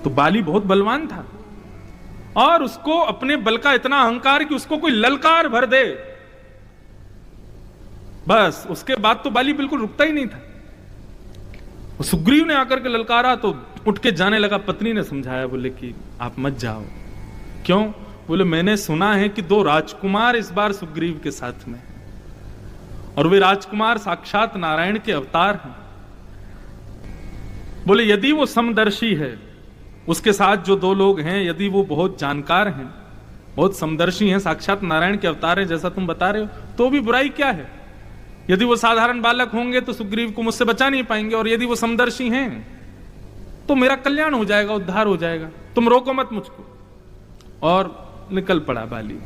तो बाली बहुत बलवान था और उसको अपने बल का इतना अहंकार कि उसको कोई ललकार भर दे, बस उसके बाद तो बाली बिल्कुल रुकता ही नहीं था। सुग्रीव ने आकर के ललकारा तो उठ के जाने लगा। पत्नी ने समझाया, बोले कि आप मत जाओ। क्यों? बोले मैंने सुना है कि 2 राजकुमार इस बार सुग्रीव के साथ में, और वे राजकुमार साक्षात नारायण के अवतार हैं। बोले यदि वो समदर्शी है, उसके साथ जो 2 लोग हैं, यदि वो बहुत जानकार हैं, बहुत समदर्शी हैं, साक्षात नारायण के अवतार हैं जैसा तुम बता रहे हो, तो भी बुराई क्या है? यदि वो साधारण बालक होंगे तो सुग्रीव को मुझसे बचा नहीं पाएंगे, और यदि वो समदर्शी हैं तो मेरा कल्याण हो जाएगा, उद्धार हो जाएगा। तुम रोको मत मुझको। और निकल पड़ा बाली।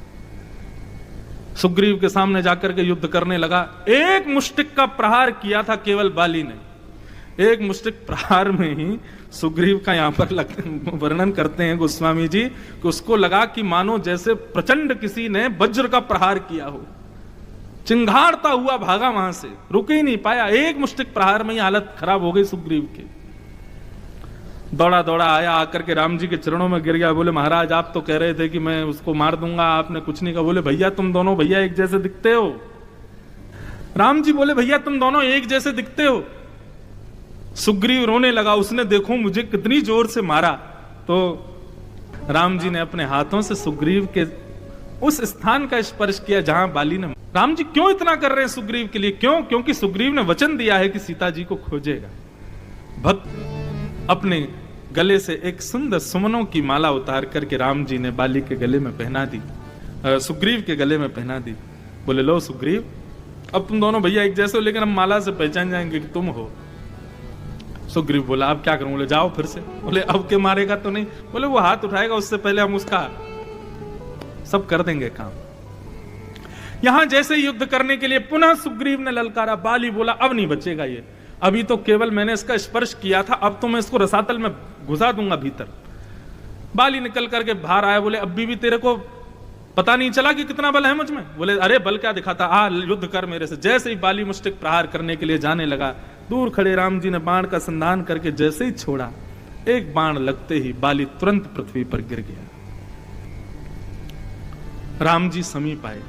सुग्रीव के सामने जाकर के युद्ध करने लगा। एक मुष्टिक का प्रहार किया था केवल बाली ने। एक मुष्टिक प्रहार में ही सुग्रीव का यहां पर वर्णन करते हैं गोस्वामी जी कि उसको लगा कि मानो जैसे प्रचंड किसी ने वज्र का प्रहार किया हो। चिंगारता हुआ भागा वहां से, रुक ही नहीं पाया। एक मुष्टिक प्रहार में ही हालत खराब हो गई सुग्रीव की। दौड़ा दौड़ा आया, आकर के राम जी के चरणों में गिर गया। बोले महाराज आप तो कह रहे थे कि मैं उसको मार दूंगा, आपने कुछ नहीं कहा। बोले भैया तुम दोनों भैया एक जैसे दिखते हो। राम जी बोले भैया तुम दोनों एक जैसे दिखते हो। सुग्रीव रोने लगा। उसने देखो मुझे कितनी जोर से मारा। तो राम जी ने अपने हाथों से सुग्रीव के उस स्थान का स्पर्श किया जहां बाली ने। राम जी क्यों इतना कर रहे हैं सुग्रीव के लिए? क्यों? क्योंकि सुग्रीव ने वचन दिया है कि सीता जी को खोजेगा। भक्त अपने गले से एक सुंदर सुमनों की माला उतार करके राम जी ने बाली के गले में पहना दी, सुग्रीव के गले में पहना दी। बोले लो सुग्रीव, अब तुम दोनों भैया एक जैसे हो, लेकिन हम माला से पहचान जाएंगे कि तुम हो। सुग्रीव बोला अब क्या करूं? बोले जाओ फिर से। बोले अब के मारेगा तो नहीं? बोले वो हाथ उठाएगा उससे पहले हम उसका सब कर देंगे काम। यहां जैसे युद्ध करने के लिए पुनः सुग्रीव ने ललकारा। बाली बोला अब नहीं बचेगा ये, अभी तो केवल मैंने इसका स्पर्श किया था, अब तो मैं इसको रसातल में घुसा दूंगा भीतर। बाली निकल करके बाहर आया। बोले अभी भी तेरे को पता नहीं चला कि कितना बल है मुझ में? बोले अरे बल क्या दिखाता, आ युद्ध कर मेरे से। जैसे ही बाली मुष्टिक प्रहार करने के लिए जाने लगा, दूर खड़े राम जी ने बाण का संधान करके जैसे ही छोड़ा, एक बाण लगते ही बाली तुरंत पृथ्वी पर गिर गया। राम जी समीप आए।